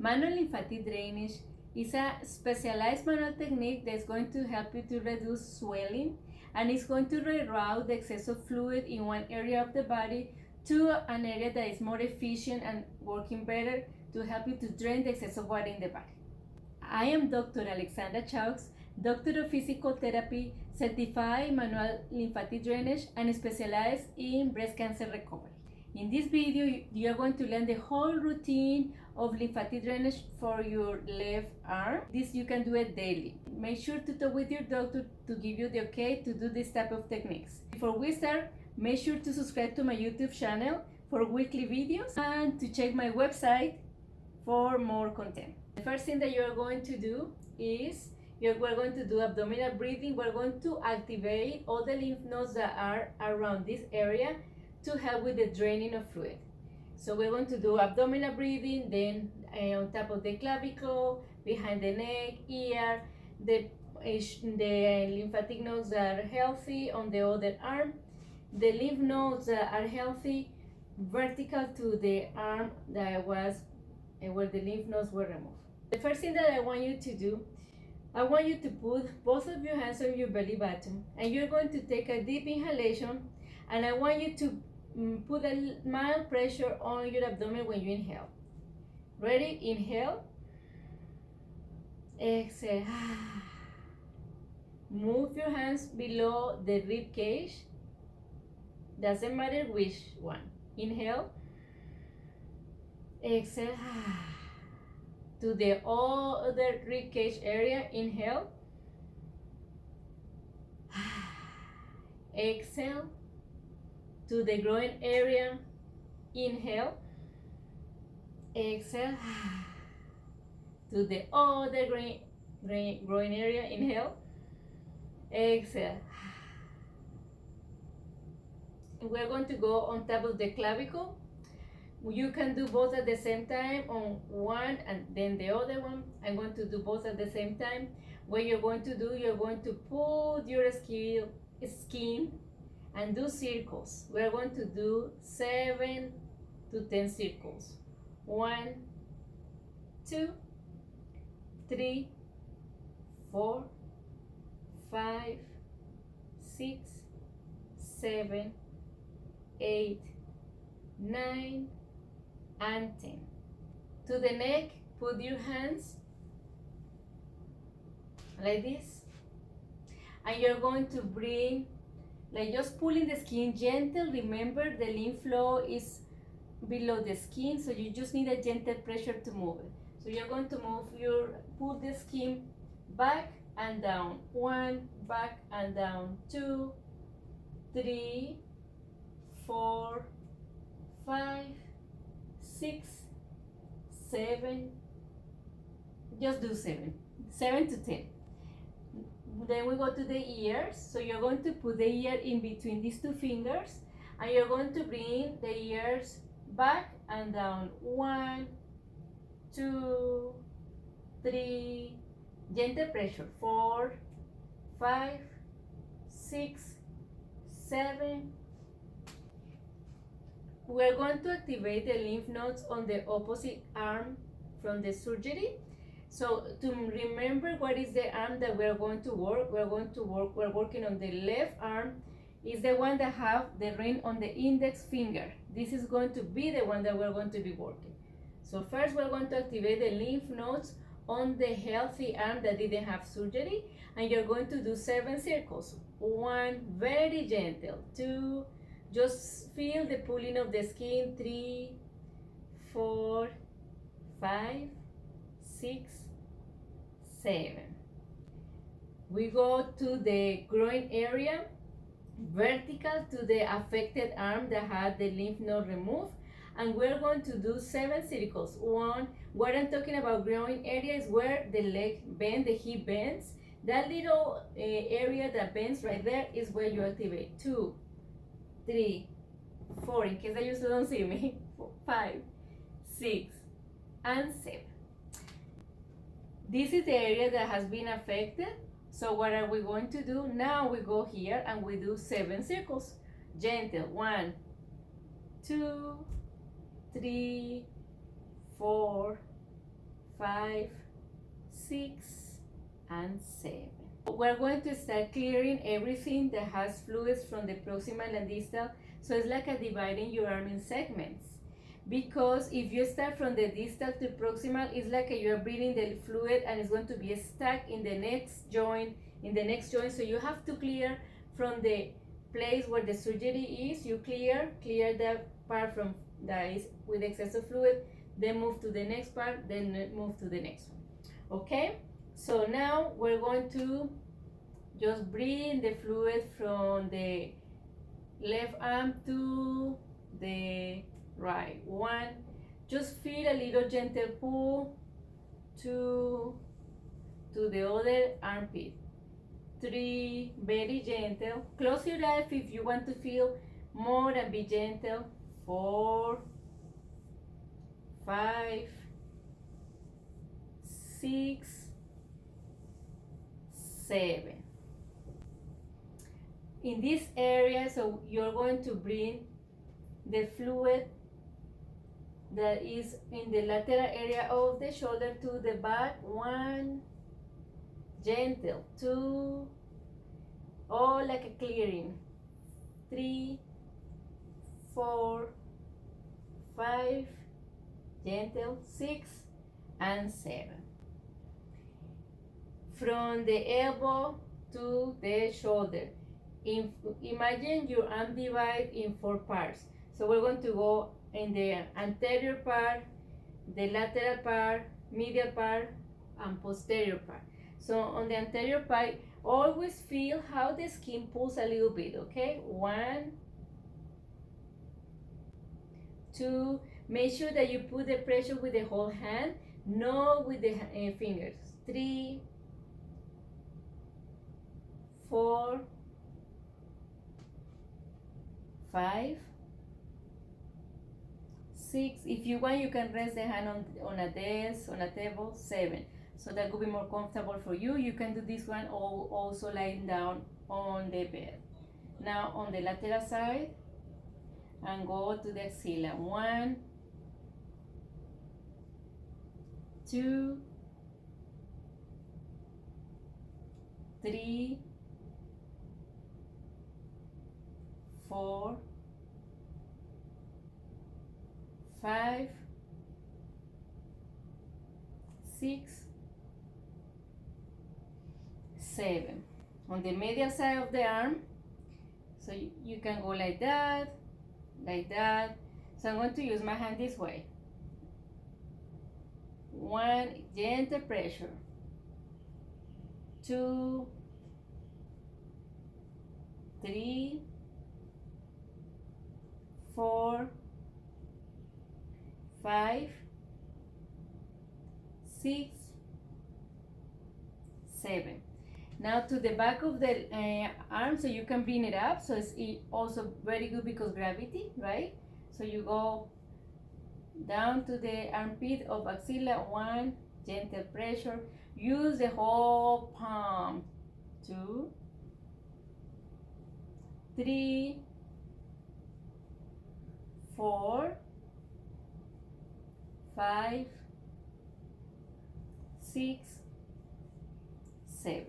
Manual lymphatic drainage is a specialized manual technique that's going to help you to reduce swelling, and it's going to reroute the excess of fluid in one area of the body to an area that is more efficient and working better to help you to drain the excess of water in the body. I am Dr. Alexandra Chaux, Doctor of Physical Therapy, certified manual lymphatic drainage, and specialized in breast cancer recovery. In this video, you are going to learn the whole routine of lymphatic drainage for your left arm. This you can do it daily. Make sure to talk with your doctor to give you the okay to do this type of techniques. Before we start, make sure to subscribe to my YouTube channel for weekly videos and to check my website for more content. The first thing that you are going to do is we're going to do abdominal breathing. We're going to activate all the lymph nodes that are around this area to help with the draining of fluid. So we're going to do abdominal breathing, then on top of the clavicle, behind the neck, ear, the lymphatic nodes that are healthy on the other arm, the lymph nodes that are healthy vertical to the arm that was where the lymph nodes were removed. The first thing that I want you to do, I want you to put both of your hands on your belly button, and you're going to take a deep inhalation, and I want you to put a mild pressure on your abdomen when you inhale. Ready? Inhale. Exhale. Move your hands below the rib cage. Doesn't matter which one. Inhale. Exhale. To the other rib cage area. Inhale. Exhale. To the groin area. Inhale. Exhale. To the other groin area. Inhale. Exhale. We're going to go on top of the clavicle. You can do both at the same time on one and then the other one. I'm going to do both at the same time. What you're going to do, you're going to put your skin and do circles. We're going to do 7 to 10 circles. 1, 2, 3, 4, 5, 6, 7, 8, 9, and 10. To the neck, put your hands like this, and you're going to bring, like just pulling the skin gentle. Remember, the lymph flow is below the skin, so you just need a gentle pressure to move it. So you're going to pull the skin back and down. 1, back and down. 2, 3, 4, 5, 6, 7. Just do 7 to 10. Then we go to the ears. So you're going to put the ear in between these two fingers, and you're going to bring the ears back and down. 1, 2, 3. Gentle pressure. 4, 5, 6, 7. We're going to activate the lymph nodes on the opposite arm from the surgery. So to remember what is the arm that we're going to work, we're working on the left arm. Is the one that have the ring on the index finger. This is going to be the one that we're going to be working. So first we're going to activate the lymph nodes on the healthy arm that didn't have surgery, and you're going to do 7 circles. 1, very gentle. 2, just feel the pulling of the skin. 3, 4, 5, 6, 7. We go to the groin area, vertical to the affected arm that had the lymph node removed, and we're going to do 7 circles. 1, what I'm talking about groin area is where the leg bends, the hip bends. That little area that bends right there is where you activate. 2, 3, 4, in case you don't see me. 5, 6, and 7. This is the area that has been affected. So what are we going to do? Now we go here and we do 7 circles. Gentle. 1, 2, 3, 4, 5, 6, and 7. We're going to start clearing everything that has fluids from the proximal and distal. So it's like a dividing your arm in segments. Because if you start from the distal to proximal, it's like you're breathing the fluid and it's going to be stuck in the next joint, So you have to clear from the place where the surgery is. You clear that part from that is with excessive fluid, then move to the next part, then move to the next one. Okay? So now we're going to just bring the fluid from the left arm to the right one. Just feel a little gentle pull to the other armpit. 3, very gentle. Close your eyes if you want to feel more and be gentle. 4, 5, 6, 7. In this area, so you're going to bring the fluid that is in the lateral area of the shoulder to the back. 1, gentle. 2, all like a clearing. 3, 4, 5, gentle. 6 and 7. From the elbow to the shoulder. Imagine your arm divided in 4 parts. So we're going to go in the anterior part, the lateral part, medial part, and posterior part. So on the anterior part, always feel how the skin pulls a little bit, okay? 1, 2, make sure that you put the pressure with the whole hand, not with the fingers. 3, 4, 5, 6. If you want, you can rest the hand on a desk, on a table. 7. So that will be more comfortable for you. You can do this one also lying down on the bed. Now on the lateral side, and go to the axilla. 1, 2, 3, 4, 5, 6, 7. On the medial side of the arm, so you can go like that. So I'm going to use my hand this way. 1, gentle pressure. 2, 3, 4, 5, 6, 7. Now to the back of the arm, so you can bring it up. So it's also very good because gravity, right? So you go down to the armpit of axilla. 1, gentle pressure. Use the whole palm. 2, 3, 4, 5, 6, 7.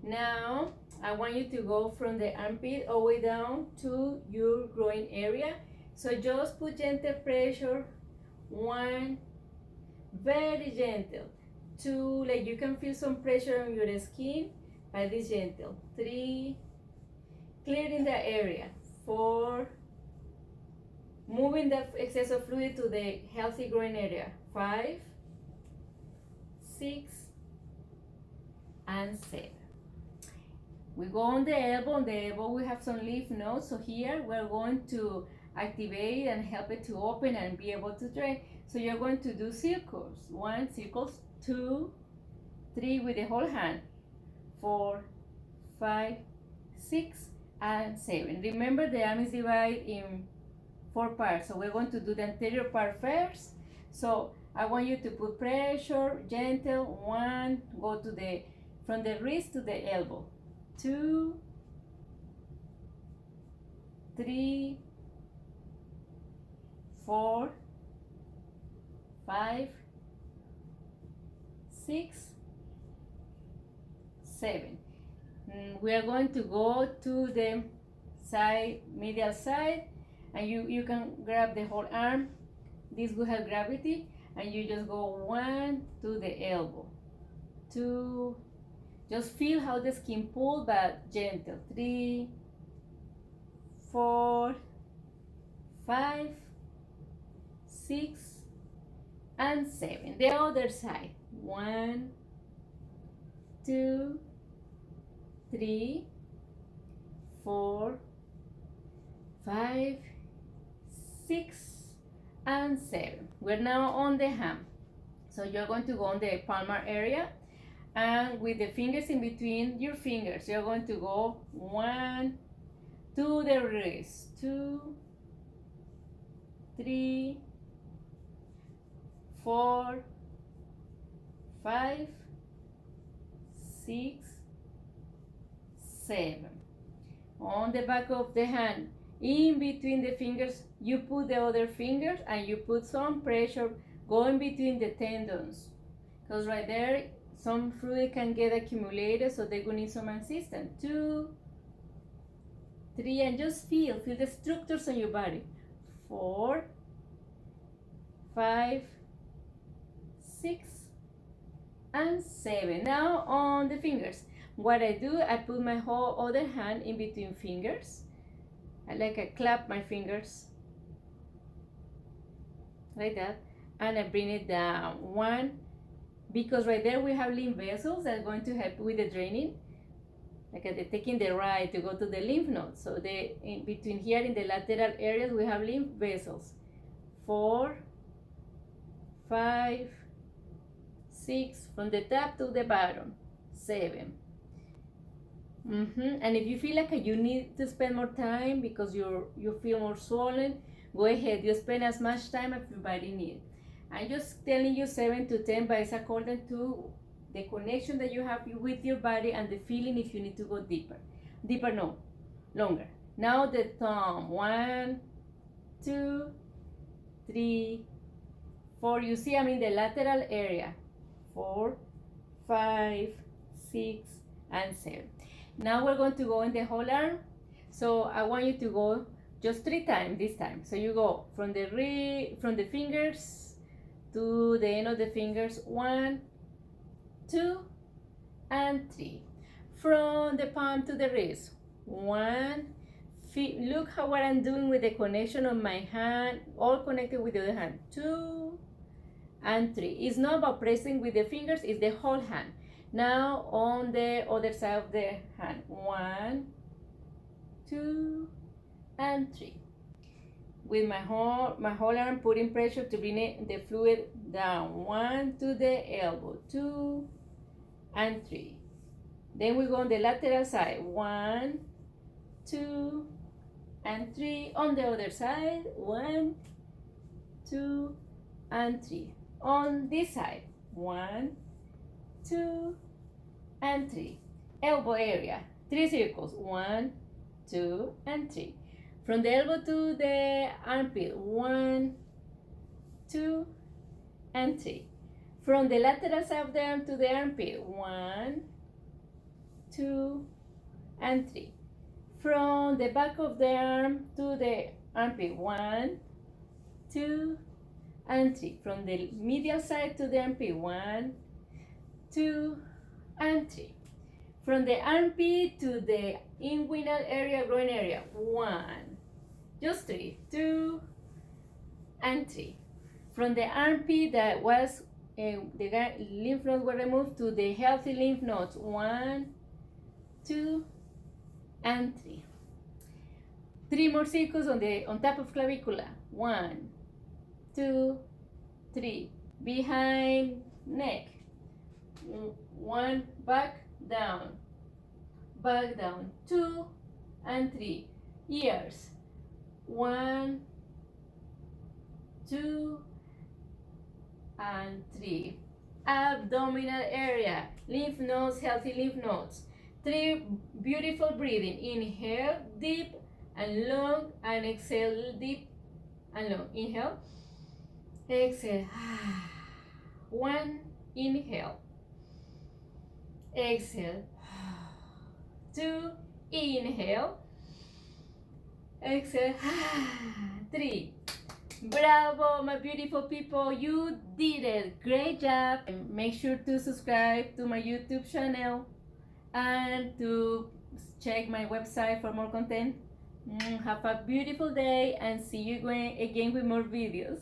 Now I want you to go from the armpit all the way down to your groin area. So just put gentle pressure. 1, very gentle. 2, like you can feel some pressure on your skin, but it's gentle. 3, clearing the area. 4, moving the excess of fluid to the healthy groin area. 5, 6, and 7. We go on the elbow. On the elbow we have some lymph nodes. So here we're going to activate and help it to open and be able to drain. So you're going to do circles. 1, circles. 2, 3 with the whole hand. 4, 5, 6, and 7. Remember the arm is divided in 4 parts. So we're going to do the anterior part first. So I want you to put pressure, gentle. 1, go to the from the wrist to the elbow. 2, 3, 4, 5, 6, 7. We are going to go to the side, medial side, and you can grab the whole arm. This will have gravity, and you just go 1 to the elbow, 2, just feel how the skin pulls, but gentle, 3, 4, 5, 6, and 7. The other side, 1, 2, 3, 4, 5, 6, and 7. We're now on the hand. So you're going to go on the palmar area, and with the fingers in between your fingers, you're going to go 1 to the wrist, 2, 3, 4, 5, 6, 7. On the back of the hand, in between the fingers, you put the other fingers and you put some pressure going between the tendons, because right there some fluid can get accumulated, so they're going to need some assistance. 2, 3, and just feel the structures on your body. 4, 5, 6, and 7. Now on the fingers, what I do, I put my whole other hand in between fingers. I clap my fingers like that, and I bring it down. 1, because right there we have lymph vessels that are going to help with the draining. Like they're taking the ride to go to the lymph nodes. So in between here in the lateral areas we have lymph vessels. 4, 5, 6, from the top to the bottom. 7. And if you feel like you need to spend more time because you feel more swollen, go ahead. You spend as much time as your body needs. I'm just telling you 7 to 10, but it's according to the connection that you have with your body and the feeling if you need to go deeper. Deeper, no, longer. Now the thumb. 1, 2, 3, 4. You see I'm in the lateral area. 4, 5, 6, and 7. Now we're going to go in the whole arm. So I want you to go just 3 times this time. So you go from the fingers to the end of the fingers. 1, 2, and 3. From the palm to the wrist. 1. Look how what I'm doing with the connection of my hand, all connected with the other hand. 2 and 3. It's not about pressing with the fingers, it's the whole hand. Now on the other side of the hand. 1, 2, and 3. With my whole arm putting pressure to bring the fluid down. 1 to the elbow. 2 and 3. Then we go on the lateral side. 1, 2, and 3. On the other side. 1, 2, and 3. On this side. 1, 2, and 3. Elbow area. 3 circles. 1, 2, and 3. From the elbow to the armpit. 1, 2, and 3. From the lateral side of the arm to the armpit. 1, 2, and 3. From the back of the arm to the armpit. 1, 2, and 3. From the medial side to the armpit. 1, 2, and 3. From the armpit to the inguinal area, groin area. 1, just 3, 2, and 3. From the armpit that was the lymph nodes were removed to the healthy lymph nodes. 1, 2, and 3. 3 more circles on top of clavicula. 1, 2, 3. Behind neck. 1, back down. 2 and 3. Ears. 1, 2, and 3. Abdominal area. Lymph nodes, healthy lymph nodes. 3 beautiful breathing. Inhale deep and long, and exhale deep and long. Inhale. Exhale. 1. Inhale. Exhale. 2, inhale. Exhale. 3. Bravo, my beautiful people. You did it. Great job. And make sure to subscribe to my YouTube channel and to check my website for more content. Have a beautiful day and see you again with more videos.